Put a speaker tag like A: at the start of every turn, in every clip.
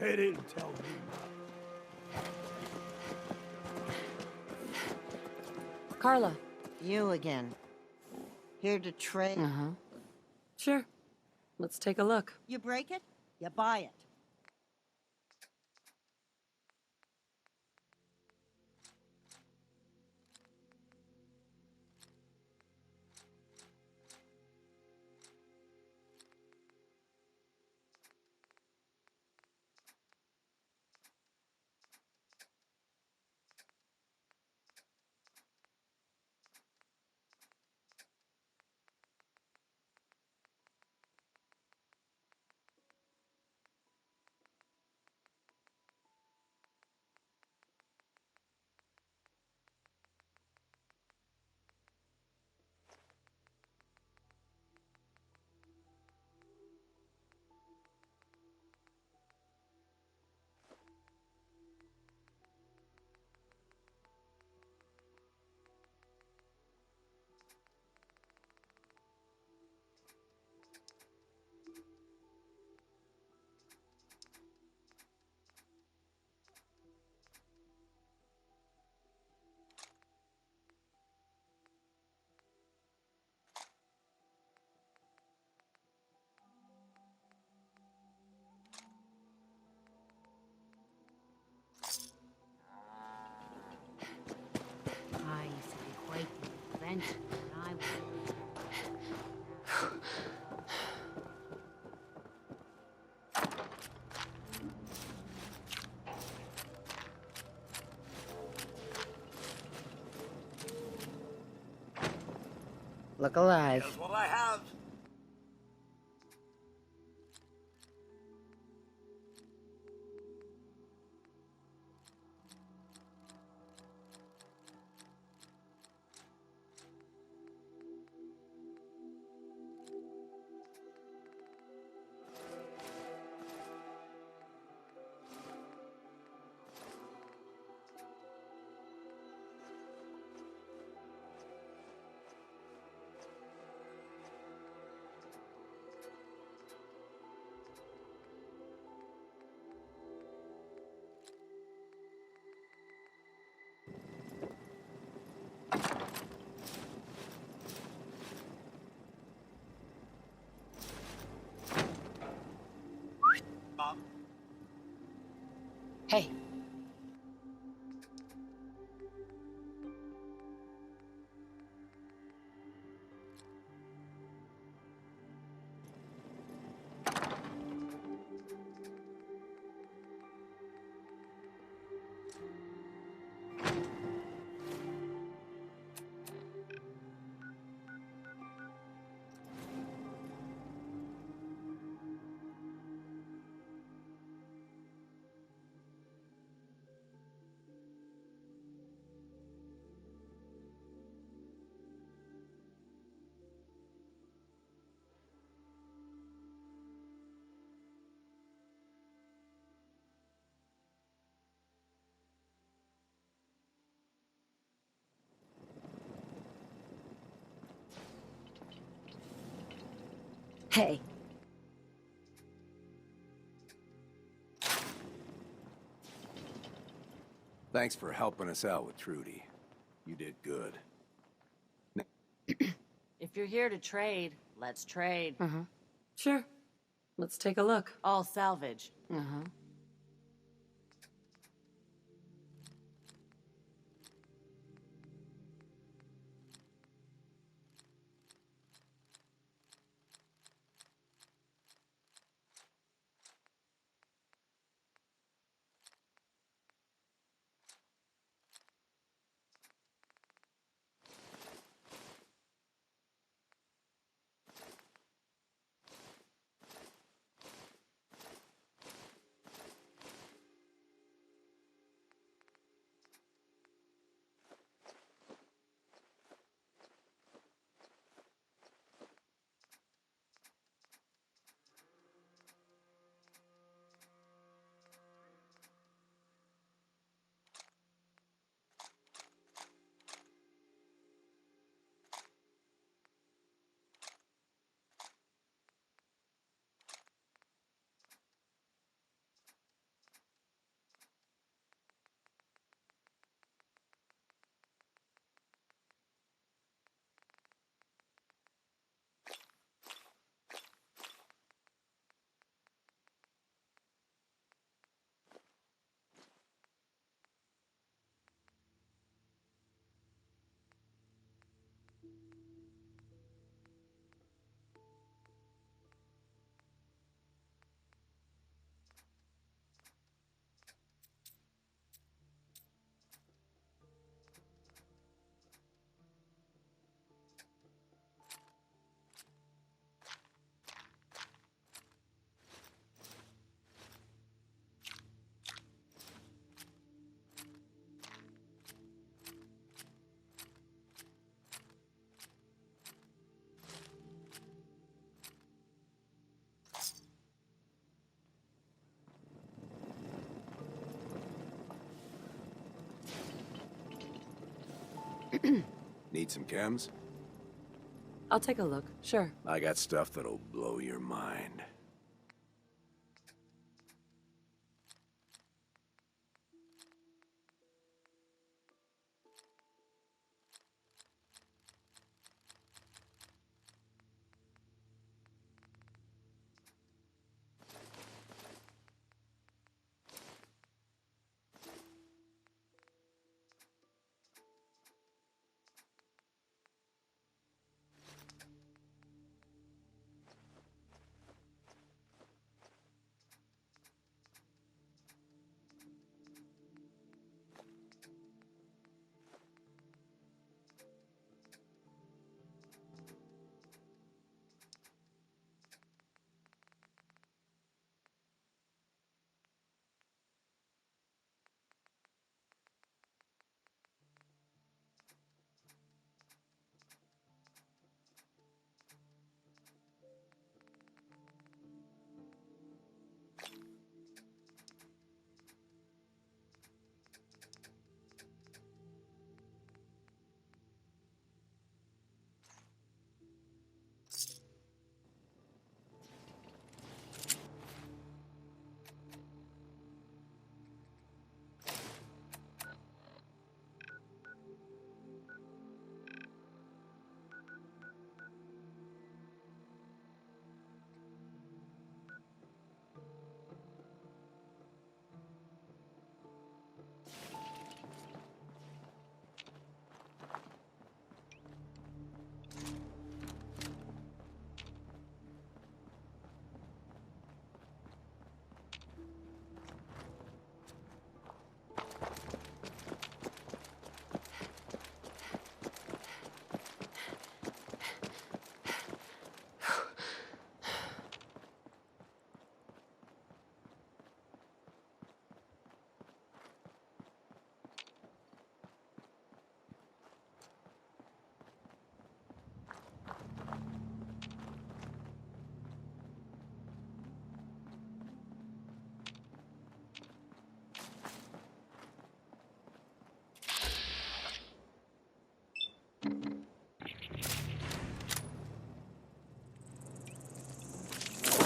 A: They didn't tell me.
B: Carla.
C: You again. Here to trade?
B: Sure. Let's take a look.
C: You break it, you buy it. I used to be quite the adventurer when I was...
D: Look alive.
A: Here's what I have.
D: Hey. Hey.
A: Thanks for helping us out with Trudy. You did good.
E: If you're here to trade, let's trade.
B: Sure. Let's take a look.
E: All salvage.
A: Need some chems?
B: I'll take a look, sure.
A: I got stuff that'll blow your mind.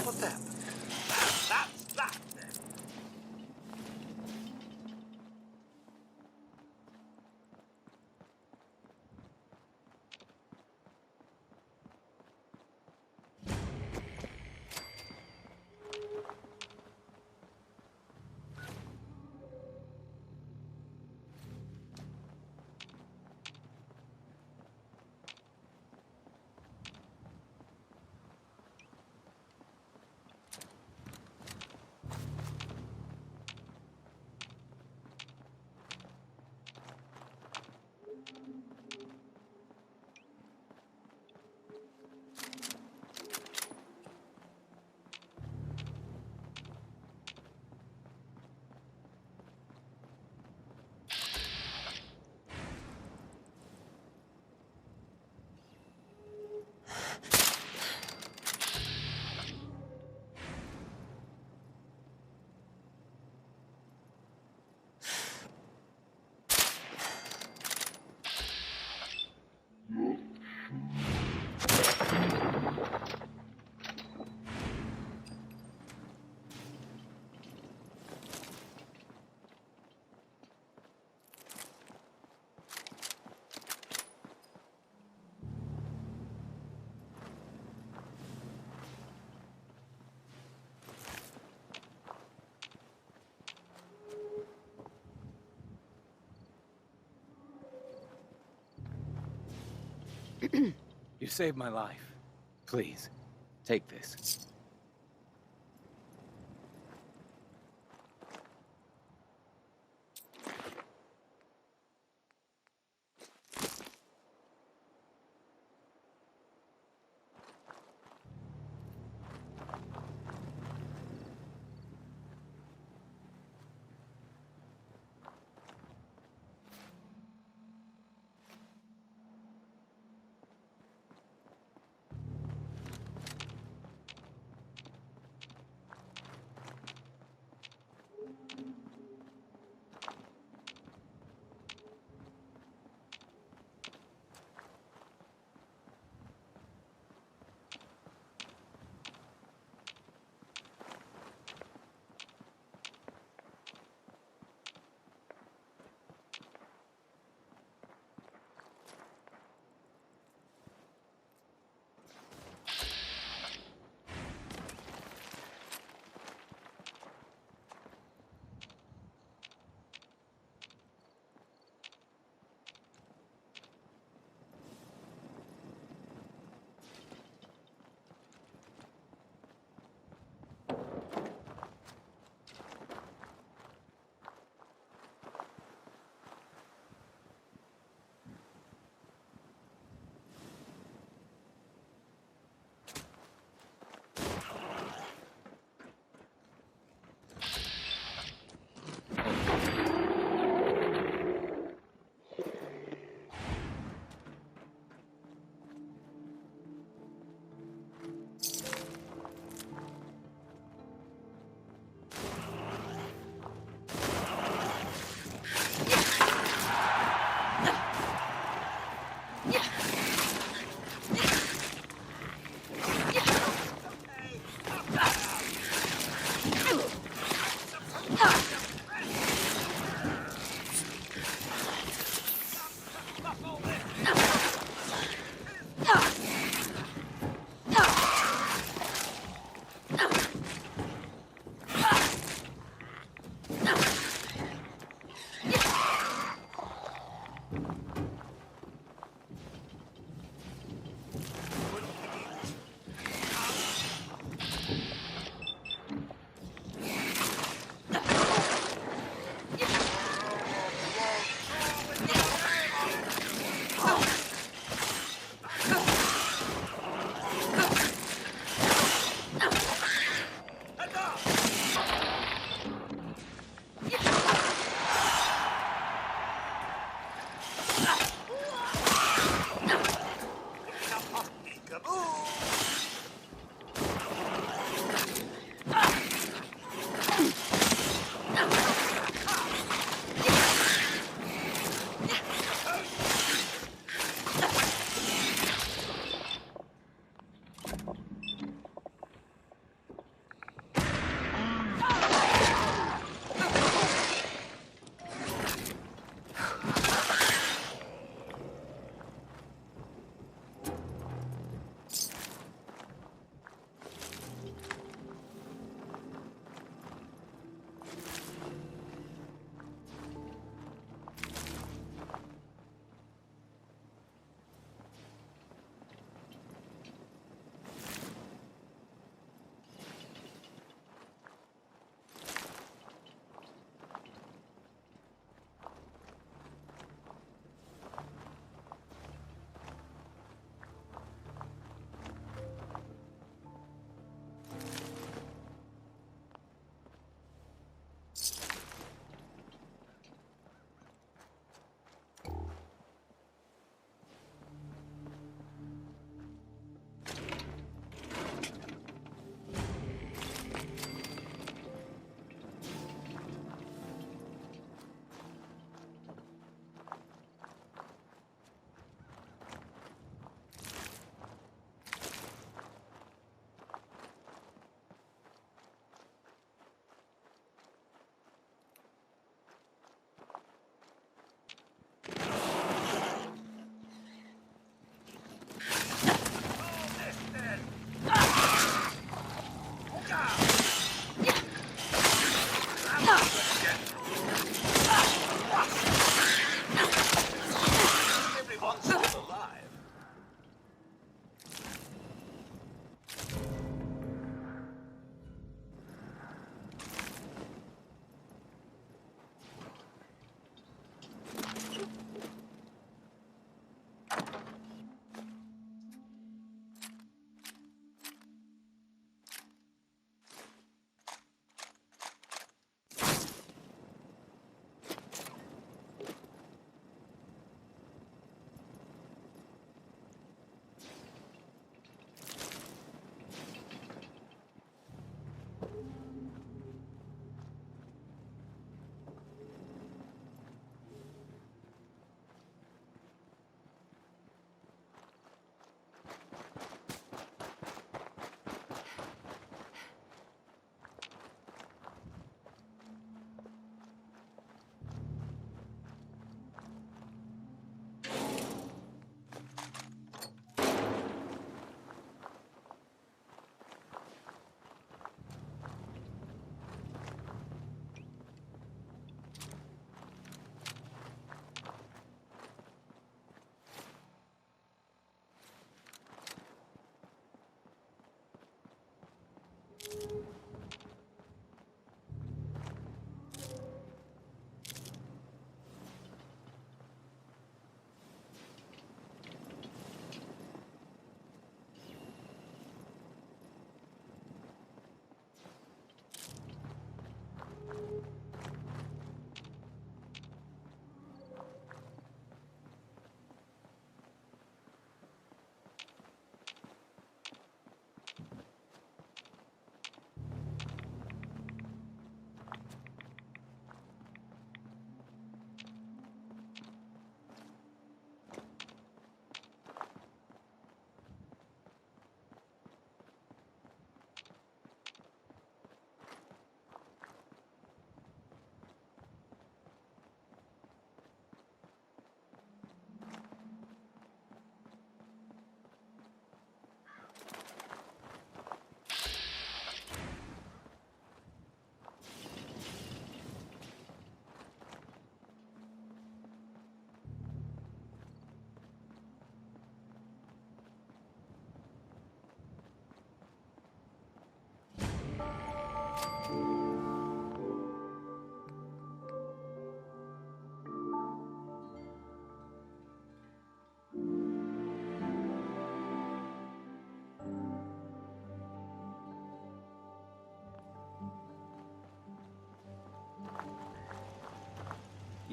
A: What's that? That's that then.
F: You saved my life. Please, take this.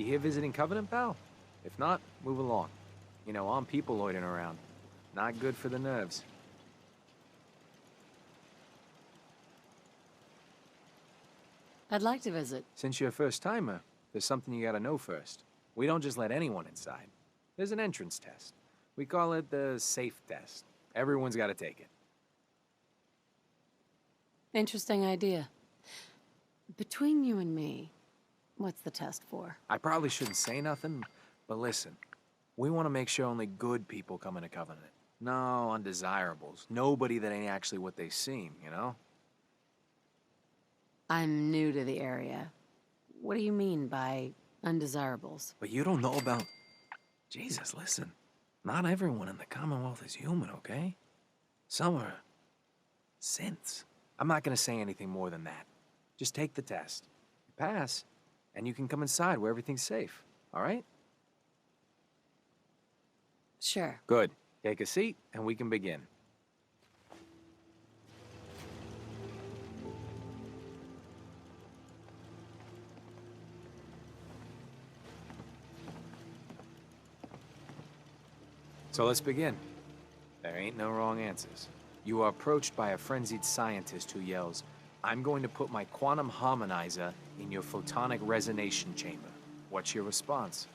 F: You here visiting Covenant, pal? If not, move along. You know, armed people loitering around. Not good for the nerves.
B: I'd like to visit.
F: Since you're a first-timer, there's something you gotta know first. We don't just let anyone inside. There's an entrance test. We call it the safe test. Everyone's gotta take it.
B: Interesting idea. Between you and me, what's the test for?
F: I probably shouldn't say nothing, but listen. We want to make sure only good people come into Covenant. No undesirables. Nobody that ain't actually what they seem, you know?
B: I'm new to the area. What do you mean by undesirables?
F: But you don't know about... Jesus, listen. Not everyone in the Commonwealth is human, okay? Some are... synths. I'm not gonna say anything more than that. Just take the test. You pass, and you can come inside where everything's safe, all right?
B: Sure.
F: Good. Take a seat, and we can begin. So let's begin. There ain't no wrong answers. You are approached by a frenzied scientist who yells, "I'm going to put my quantum harmonizer in your photonic resonation chamber." What's your response?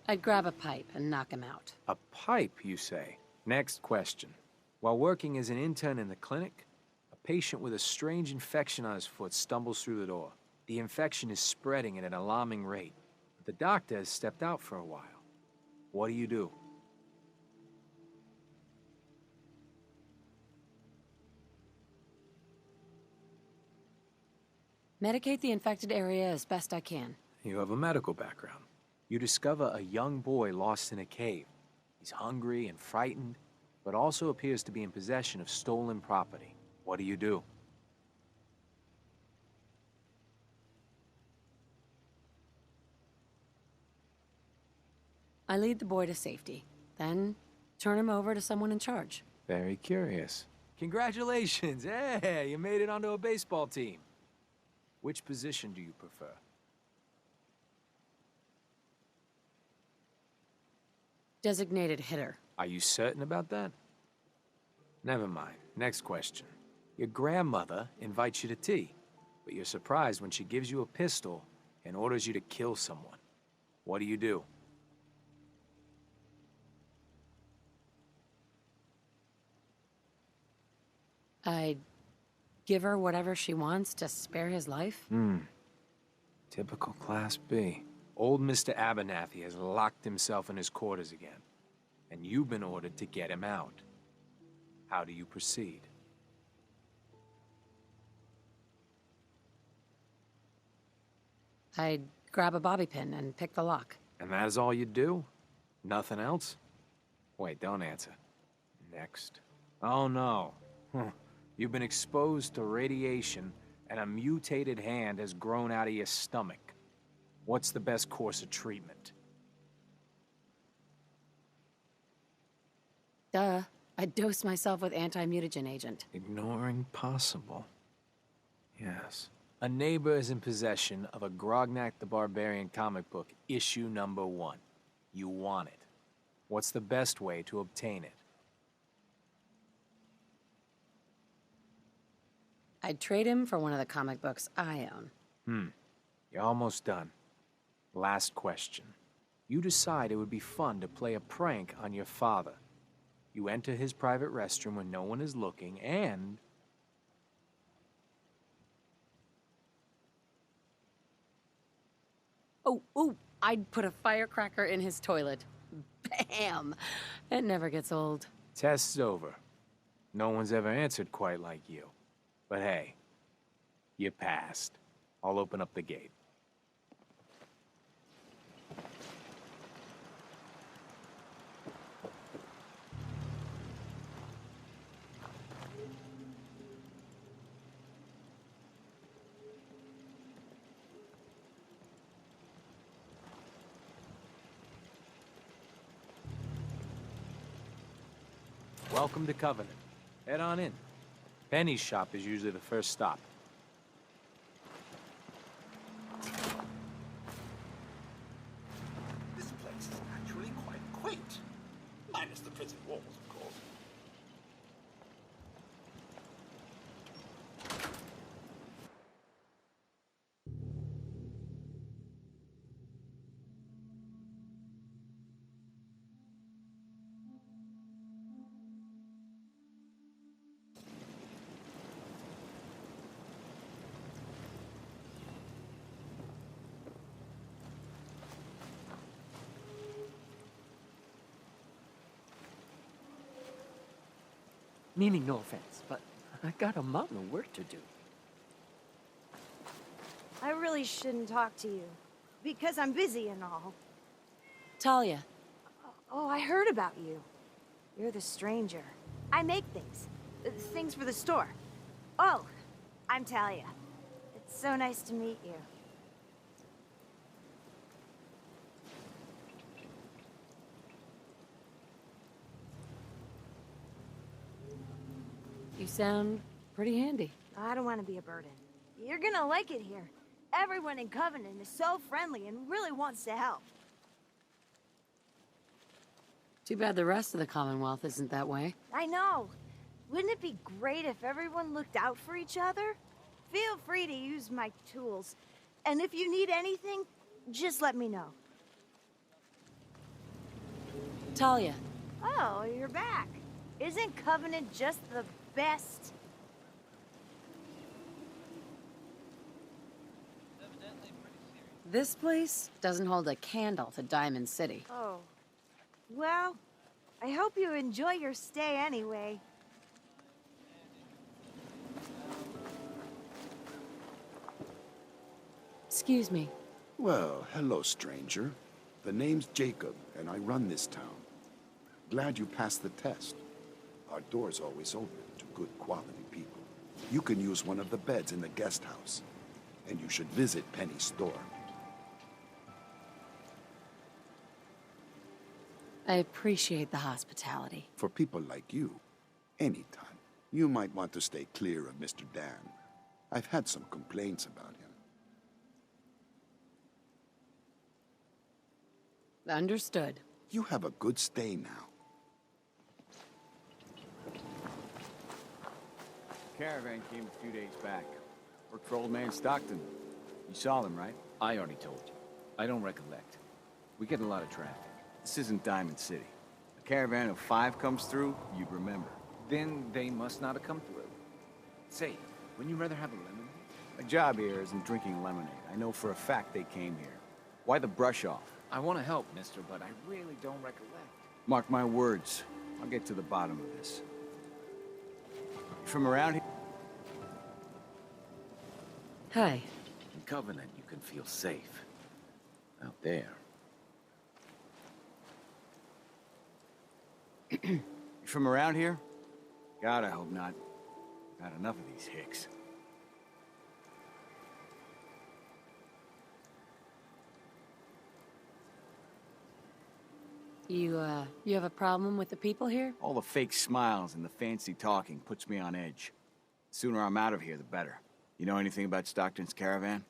B: I'd grab a pipe and knock him out.
F: A pipe, you say? Next question. While working as an intern in the clinic, a patient with a strange infection on his foot stumbles through the door. The infection is spreading at an alarming rate. The doctor has stepped out for a while. What do you do?
B: Medicate the infected area as best I can.
F: You have a medical background. You discover a young boy lost in a cave. He's hungry and frightened, but also appears to be in possession of stolen property. What do you do?
B: I lead the boy to safety, then turn him over to someone in charge.
F: Very curious. Congratulations! Hey, you made it onto a baseball team. Which position do you prefer?
B: Designated hitter.
F: Are you certain about that? Never mind. Next question. Your grandmother invites you to tea, but you're surprised when she gives you a pistol and orders you to kill someone. What do you do?
B: I'd give her whatever she wants to spare his life.
F: Typical Class B. Old Mr. Abernathy has locked himself in his quarters again, and you've been ordered to get him out. How do you proceed?
B: I'd grab a bobby pin and pick the lock.
F: And that is all you do? Nothing else? Wait, don't answer. Next. Oh no. You've been exposed to radiation, and a mutated hand has grown out of your stomach. What's the best course of treatment?
B: Duh. I'd dose myself with anti-mutagen agent.
F: Ignoring possible. Yes. A neighbor is in possession of a Grognak the Barbarian comic book, issue number 1. You want it. What's the best way to obtain it?
B: I'd trade him for one of the comic books I own.
F: You're almost done. Last question. You decide it would be fun to play a prank on your father. You enter his private restroom when no one is looking, and...
B: Oh, I'd put a firecracker in his toilet. Bam! It never gets old.
F: Test's over. No one's ever answered quite like you. But hey, you passed. I'll open up the gate. Welcome to Covenant. Head on in. Penny's shop is usually the first stop.
G: This place is actually quite quaint. Minus the prison walls, of course.
H: Meaning no offense, but I got a mountain of work to do.
I: I really shouldn't talk to you, because I'm busy and all.
B: Talia,
I: Oh, I heard about you. You're the stranger. I make things for the store. Oh, I'm Talia. It's so nice to meet you.
B: you sound pretty handy.
I: I don't want to be a burden. You're gonna like it here. Everyone in Covenant is so friendly and really wants to help.
B: Too bad the rest of the Commonwealth isn't that way.
I: I know. Wouldn't it be great if everyone looked out for each other? Feel free to use my tools. And if you need anything, just let me know.
B: Talia,
I: Oh, you're back. Isn't Covenant just the best?
B: this place doesn't hold a candle to Diamond City.
I: Oh. Well, I hope you enjoy your stay anyway.
B: Excuse me.
G: Well, hello, stranger. The name's Jacob, and I run this town. Glad you passed the test. Our door's always open to good quality people. You can use one of the beds in the guest house. And you should visit Penny's store.
B: I appreciate the hospitality.
G: For people like you, anytime. You might want to stay clear of Mr. Dan. I've had some complaints about him.
B: Understood.
G: You have a good stay now.
J: Caravan came a few days back. Worked for old man Stockton. You saw them, right?
K: I already told you. I don't recollect. We get a lot of traffic.
J: This isn't Diamond City. A caravan of 5 comes through, you'd remember.
K: Then they must not have come through. Say, wouldn't you rather have a lemonade?
J: My job here isn't drinking lemonade. I know for a fact they came here. Why the brush off?
K: I want to help, mister, but I really don't recollect.
J: Mark my words. I'll get to the bottom of this. You from around here?
B: Hi.
K: In Covenant, you can feel safe. Out there.
J: You from around here? God, I hope not. I've had enough of these hicks.
B: You have a problem with the people here?
J: All the fake smiles and the fancy talking puts me on edge. The sooner I'm out of here, the better. You know anything about Stockton's caravan?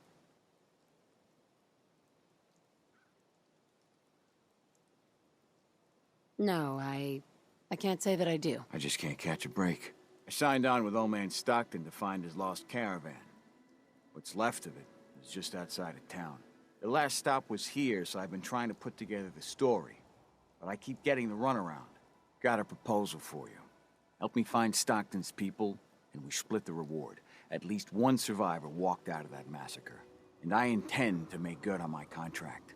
B: No, I can't say that I do.
J: I just can't catch a break. I signed on with old man Stockton to find his lost caravan. What's left of it is just outside of town. The last stop was here, so I've been trying to put together the story. But I keep getting the runaround. Got a proposal for you. Help me find Stockton's people, and we split the reward. At least one survivor walked out of that massacre. And I intend to make good on my contract.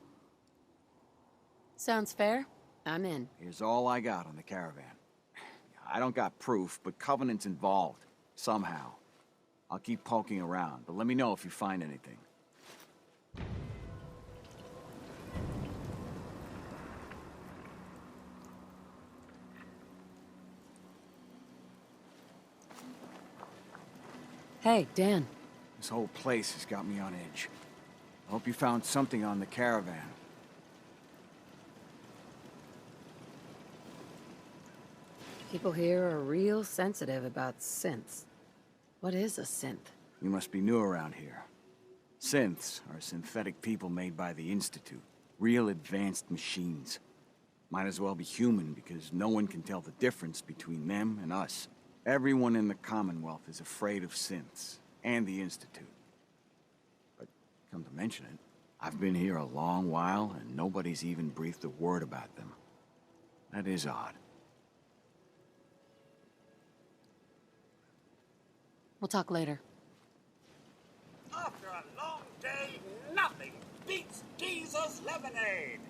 B: Sounds fair. I'm in.
J: Here's all I got on the caravan. I don't got proof, but Covenant's involved. Somehow. I'll keep poking around, but let me know if you find anything.
B: Hey, Dan.
J: This whole place has got me on edge. I hope you found something on the caravan.
B: People here are real sensitive about synths. What is a synth?
J: You must be new around here. Synths are synthetic people made by the Institute. Real advanced machines. Might as well be human because no one can tell the difference between them and us. Everyone in the Commonwealth is afraid of synths and the Institute. But come to mention it, I've been here a long while and nobody's even breathed a word about them. That is odd.
B: We'll talk later.
L: After a long day, nothing beats Jesus lemonade.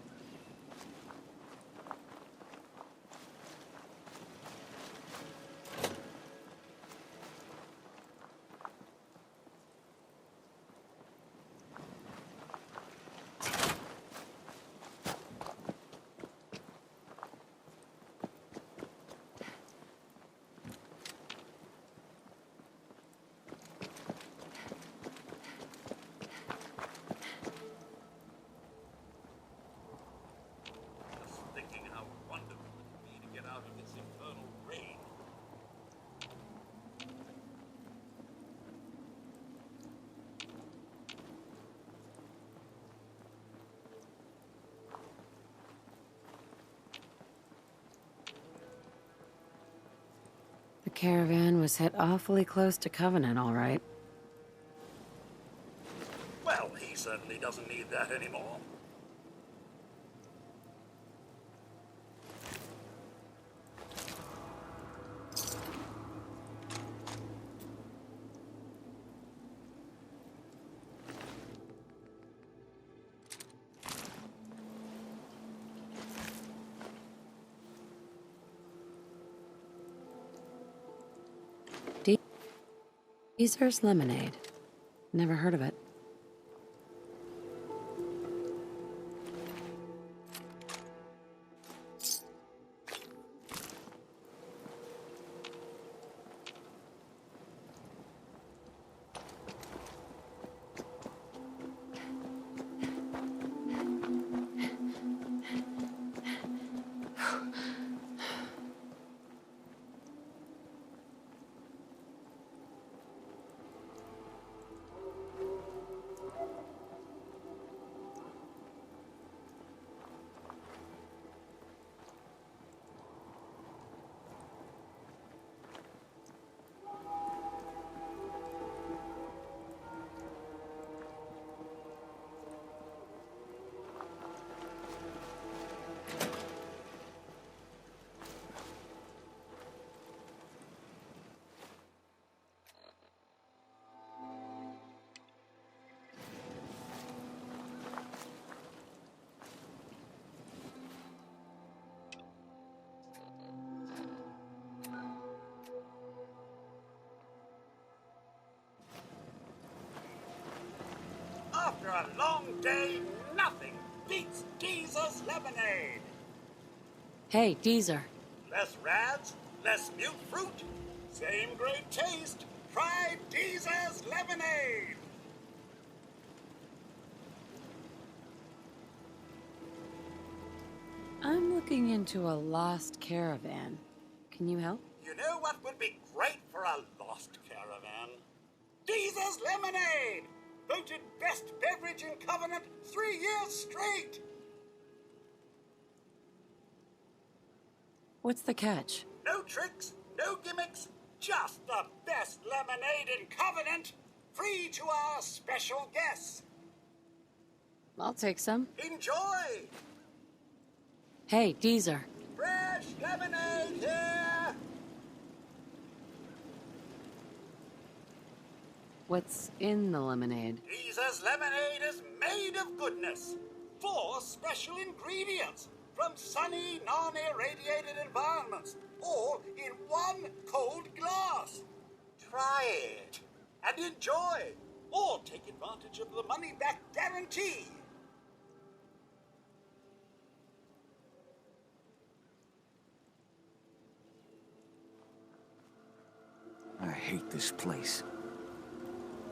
B: The caravan was hit awfully close to Covenant, all right.
L: Well, he certainly doesn't need that anymore.
B: Caesar's Lemonade. Never heard of it. After a long day, nothing beats Deezer's lemonade. Hey, Deezer.
L: Less rads, less mute fruit, same great taste. Try Deezer's lemonade.
B: I'm looking into a lost caravan. Can you help?
L: You know what would be great for a lost caravan? Deezer's lemonade! Voted best beverage in Covenant 3 years straight!
B: What's the catch?
L: No tricks, no gimmicks, just the best lemonade in Covenant, free to our special guests.
B: I'll take some.
L: Enjoy!
B: Hey, Deezer.
L: Fresh lemonade here!
B: What's in the lemonade?
L: Deezer's lemonade is made of goodness. 4 special ingredients from sunny, non-irradiated environments, all in 1 cold glass. Try it and enjoy, or take advantage of the money-back guarantee.
J: I hate this place.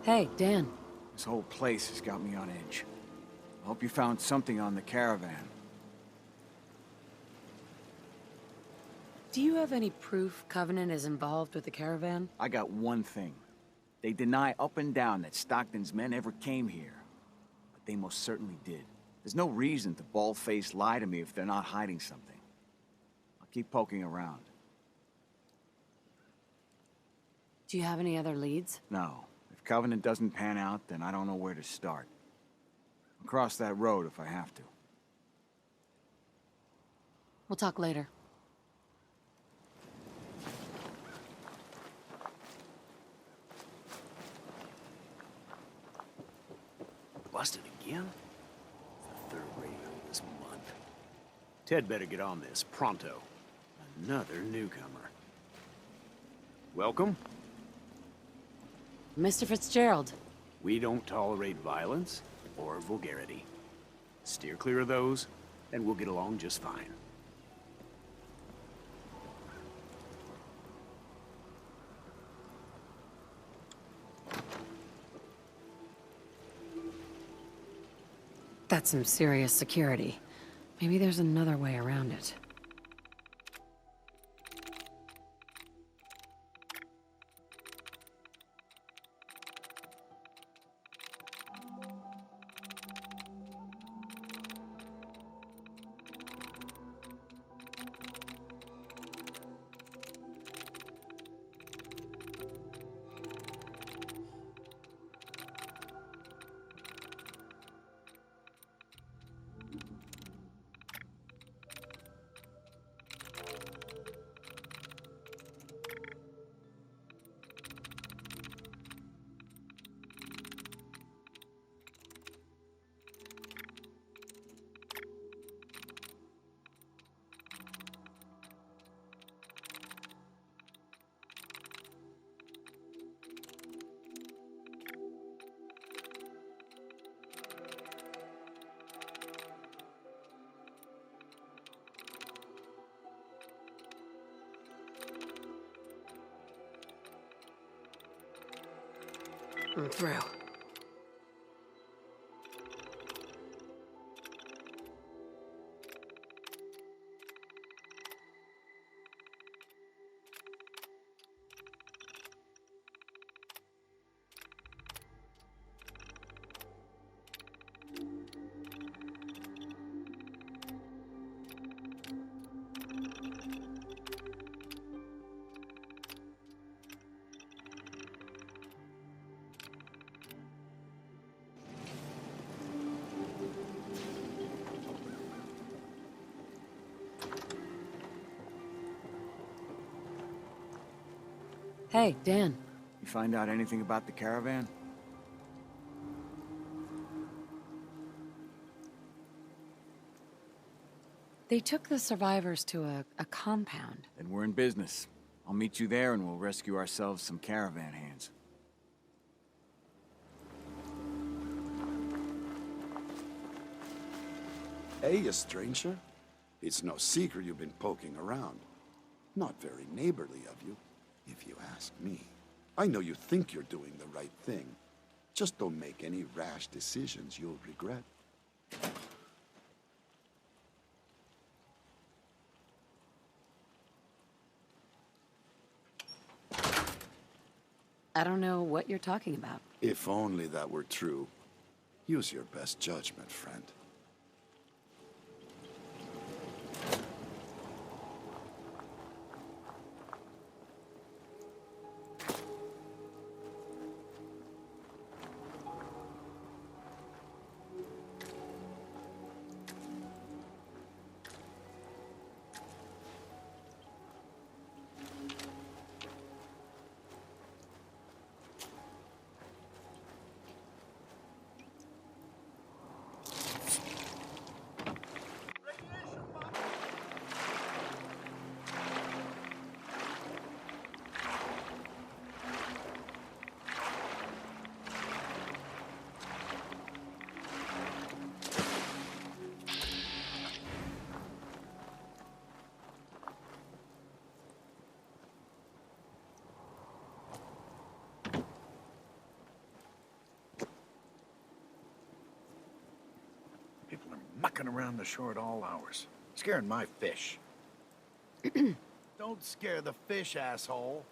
B: Hey, Dan.
J: This whole place has got me on edge. I hope you found something on the caravan.
B: Do you have any proof Covenant is involved with the caravan?
J: I got one thing. They deny up and down that Stockton's men ever came here. But they most certainly did. There's no reason to bald-faced lie to me if they're not hiding something. I'll keep poking around.
E: Do you have any other leads?
J: No. If Covenant doesn't pan out, then I don't know where to start. I'll cross that road if I have to.
E: We'll talk later.
M: Busted again? The third radio this month. Ted better get on this, pronto. Another newcomer. Welcome.
E: Mr. Fitzgerald.
M: We don't tolerate violence or vulgarity. Steer clear of those, and we'll get along just fine.
E: That's some serious security. Maybe there's another way around it. I'm through. Hey, Dan.
J: You find out anything about the caravan?
E: They took the survivors to a compound.
J: Then we're in business. I'll meet you there and we'll rescue ourselves some caravan hands.
G: Hey, a stranger. It's no secret you've been poking around. Not very neighborly of you, if you ask me. I know you think you're doing the right thing. Just don't make any rash decisions you'll regret.
E: I don't know what you're talking about.
G: If only that were true. Use your best judgment, friend.
N: People are mucking around the shore at all hours, scaring my fish. Don't scare the fish, asshole.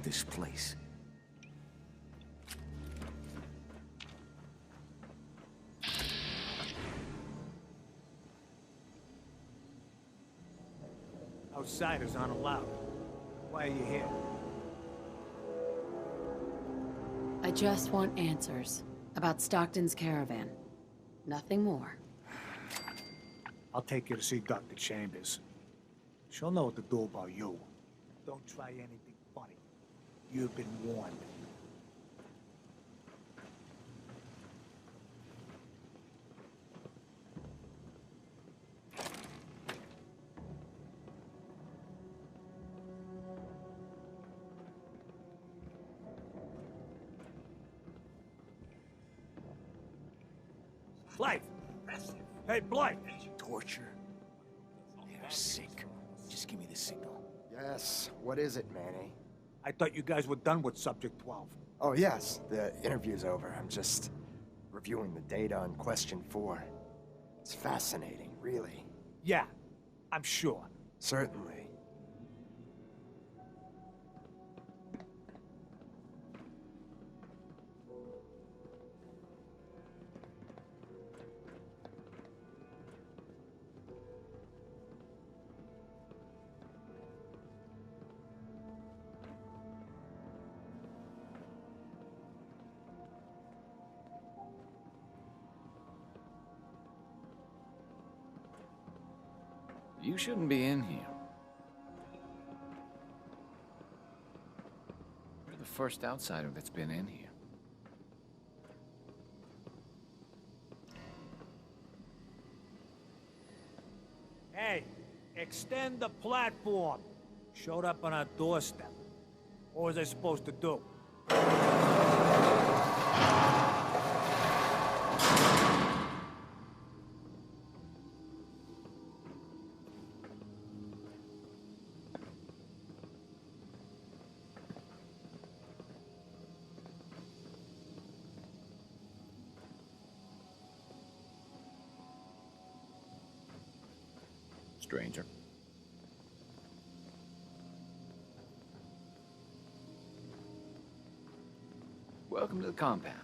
M: wreck this place.
H: Outsiders aren't allowed. Why are you here?
E: I just want answers about Stockton's caravan. Nothing more.
H: I'll take you to see Dr. Chambers. She'll know what to do about you. Don't try anything funny. You've been warned. Blythe! Hey, Blythe!
F: Torture. They're sick. Just give me the signal.
O: Yes. What is it, Manny?
H: I thought you guys were done with Subject 12.
O: Oh, yes. The interview's over. I'm just reviewing the data on Question 4. It's fascinating, really.
H: Yeah, I'm sure.
O: Certainly.
K: You shouldn't be in here. You're the first outsider that's been in here.
H: Hey, extend the platform. Showed up on our doorstep. What was I supposed to do?
K: Stranger. Welcome to the compound.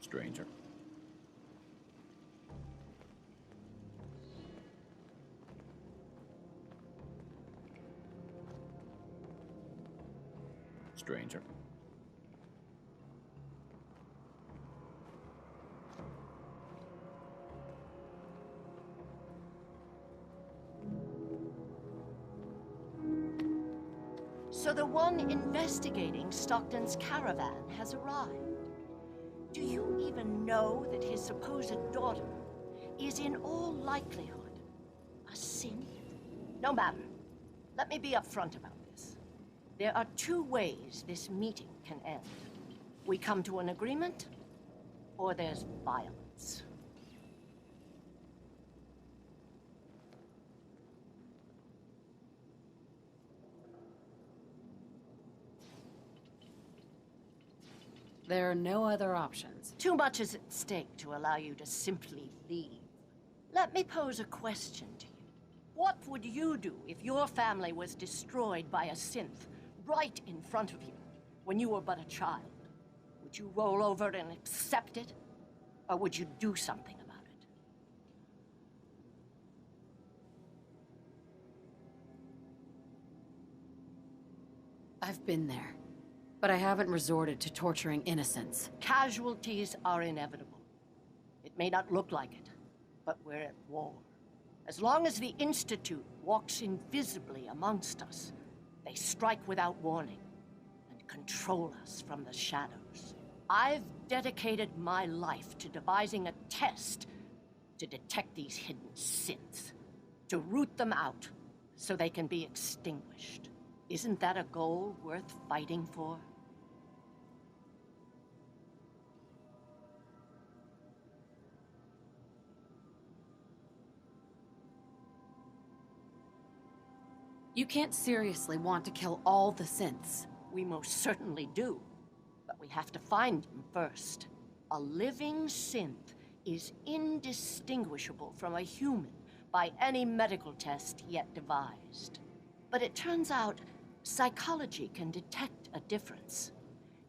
K: Stranger. Stranger.
P: So the one investigating Stockton's caravan has arrived. Do you even know that his supposed daughter is in all likelihood a synth? No matter. Let me be upfront about this. There are two ways this meeting can end. We come to an agreement, or there's violence.
E: There are no other options.
P: Too much is at stake to allow you to simply leave. Let me pose a question to you. What would you do if your family was destroyed by a synth right in front of you when you were but a child? Would you roll over and accept it? Or would you do something about it?
E: I've been there, but I haven't resorted to torturing innocents.
P: Casualties are inevitable. It may not look like it, but we're at war. As long as the Institute walks invisibly amongst us, they strike without warning and control us from the shadows. I've dedicated my life to devising a test to detect these hidden synths, to root them out so they can be extinguished. Isn't that a goal worth fighting for?
E: You can't seriously want to kill all the synths.
P: We most certainly do. But we have to find them first. A living synth is indistinguishable from a human by any medical test yet devised. But it turns out psychology can detect a difference.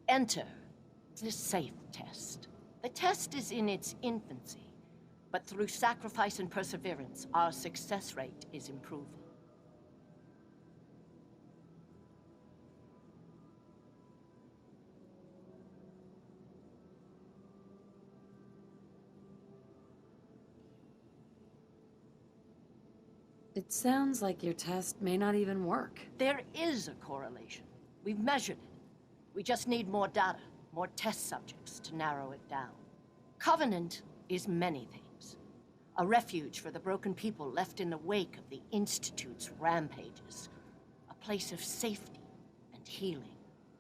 P: Enter the SAFE test. The test is in its infancy, but through sacrifice and perseverance, our success rate is improving.
E: It sounds like your test may not even work.
P: There is a correlation. We've measured it. We just need more data, more test subjects to narrow it down. Covenant is many things. A refuge for the broken people left in the wake of the Institute's rampages. A place of safety and healing.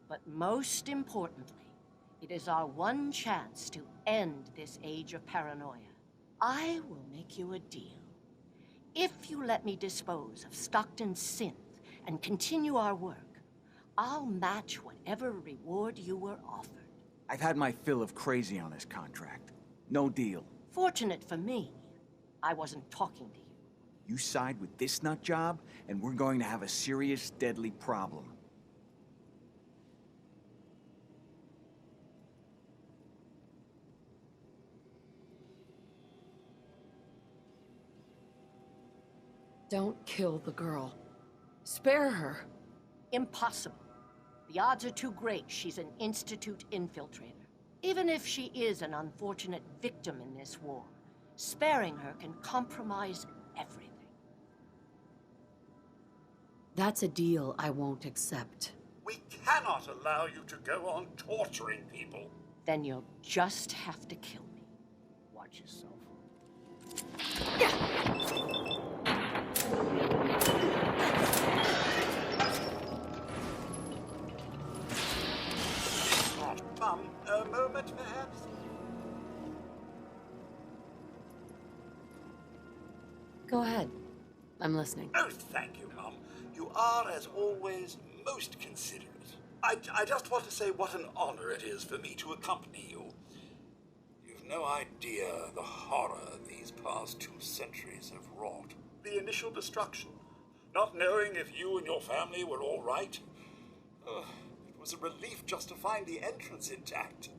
P: But most importantly, it is our one chance to end this age of paranoia. I will make you a deal. If you let me dispose of Stockton's synth and continue our work, I'll match whatever reward you were offered.
J: I've had my fill of crazy on this contract. No deal.
P: Fortunate for me, I wasn't talking to you.
J: You side with this nut job, and we're going to have a serious, deadly problem.
E: Don't kill the girl. Spare her.
P: Impossible. The odds are too great she's an Institute infiltrator. Even if she is an unfortunate victim in this war, sparing her can compromise everything.
E: That's a deal I won't accept.
L: We cannot allow you to go on torturing people.
P: Then you'll just have to kill me.
H: Watch yourself.
L: Mum, a moment perhaps?
E: Go ahead. I'm listening.
L: Oh, thank you, Mum. You are, as always, most considerate. I just want to say what an honor it is for me to accompany you. You've no idea the horror these past 2 centuries have wrought. The initial destruction, not knowing if you and your family were all right. It was a relief just to find the entrance intact.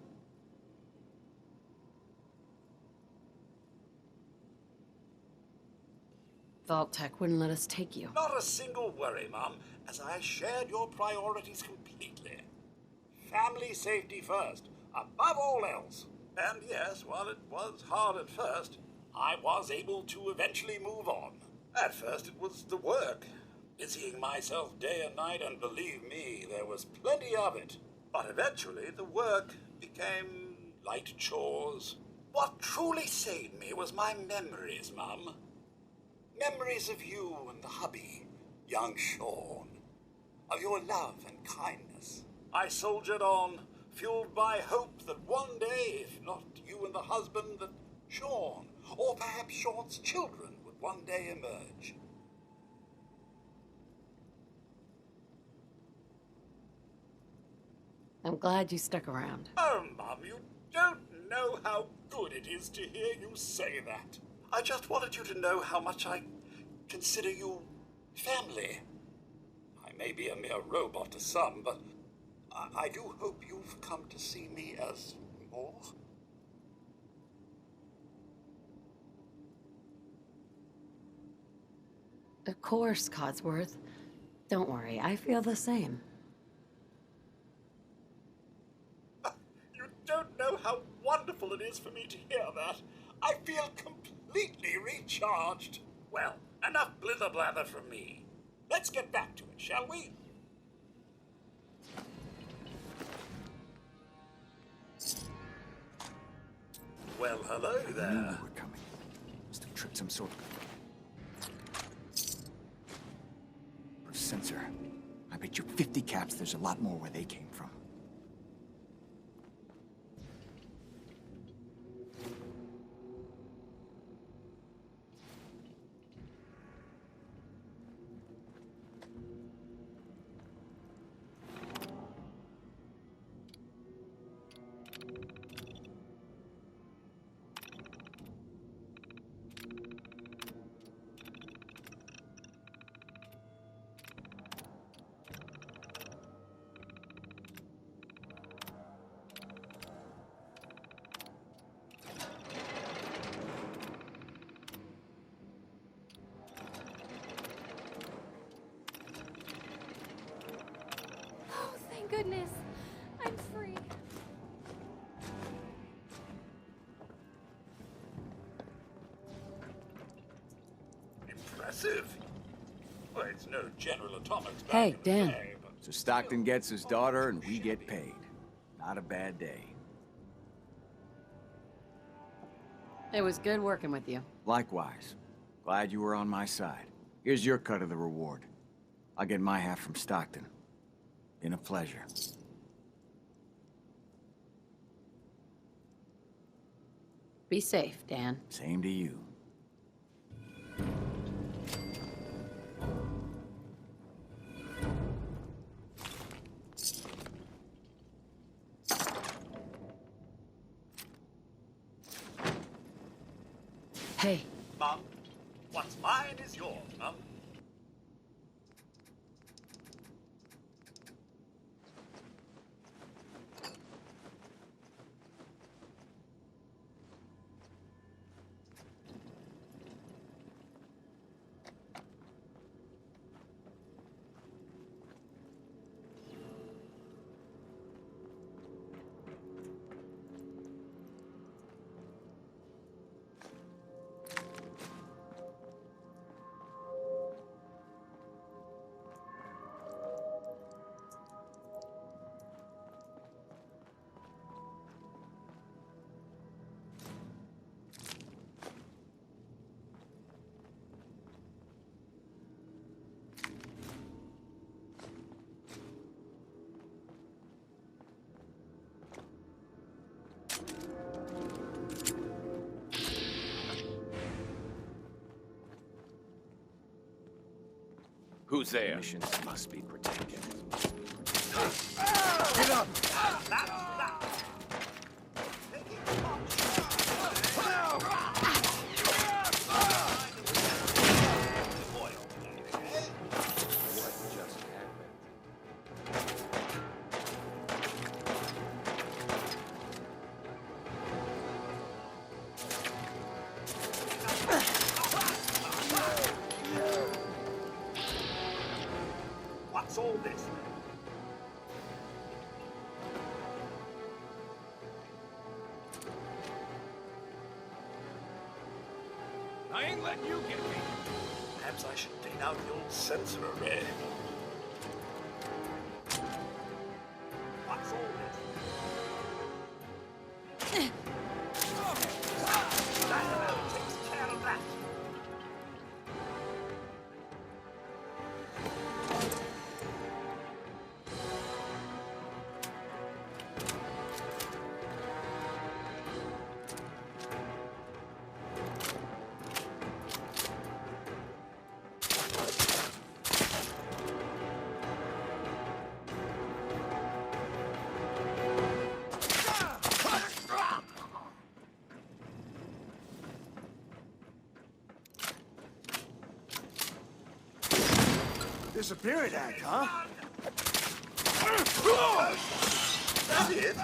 E: Vault-Tec wouldn't let us take you.
L: Not a single worry, Mum, as I shared your priorities completely. Family safety first, above all else. And yes, while it was hard at first, I was able to eventually move on. At first it was the work, busying myself day and night, and believe me, there was plenty of it. But eventually the work became light chores. What truly saved me was my memories, Mum. Memories of you and the hubby, young Sean. Of your love and kindness. I soldiered on, fueled by hope that one day, if not you and the husband, that Sean, or perhaps Sean's children, would one day emerge.
E: I'm glad you stuck around.
L: Oh, Mum, you don't know how good it is to hear you say that. I just wanted you to know how much I consider you family. I may be a mere robot to some, but I do hope you've come to see me as more.
E: Of course, Codsworth. Don't worry, I feel the same.
L: You don't know how wonderful it is for me to hear that. I feel completely recharged. Well, enough blither-blather from me. Let's get back to it, shall we? Well, hello there.
J: I knew you were coming. Must have tripped some sort of sensor. I bet you 50 caps there's a lot more where they came from.
C: goodness. I'm free.
L: Impressive. Well, it's no General Atomics back
E: Hey,
L: in the
E: Dan.
L: day, but
J: So Stockton gets his daughter and we get paid. Not a bad day.
E: It was good working with you.
J: Likewise. Glad you were on my side. Here's your cut of the reward. I'll get my half from Stockton. Been a pleasure.
E: Be safe, Dan.
J: Same to you.
E: Hey.
L: Mum, what's mine is yours, Mum.
K: Who's there?
F: Missions must be protected.
K: Get up!
L: What's all this?
K: I ain't letting you get me.
L: Perhaps I should dig out the old sensor array. What's all this? Dynamo takes care of that.
M: Disappearing act, huh?
L: That's it.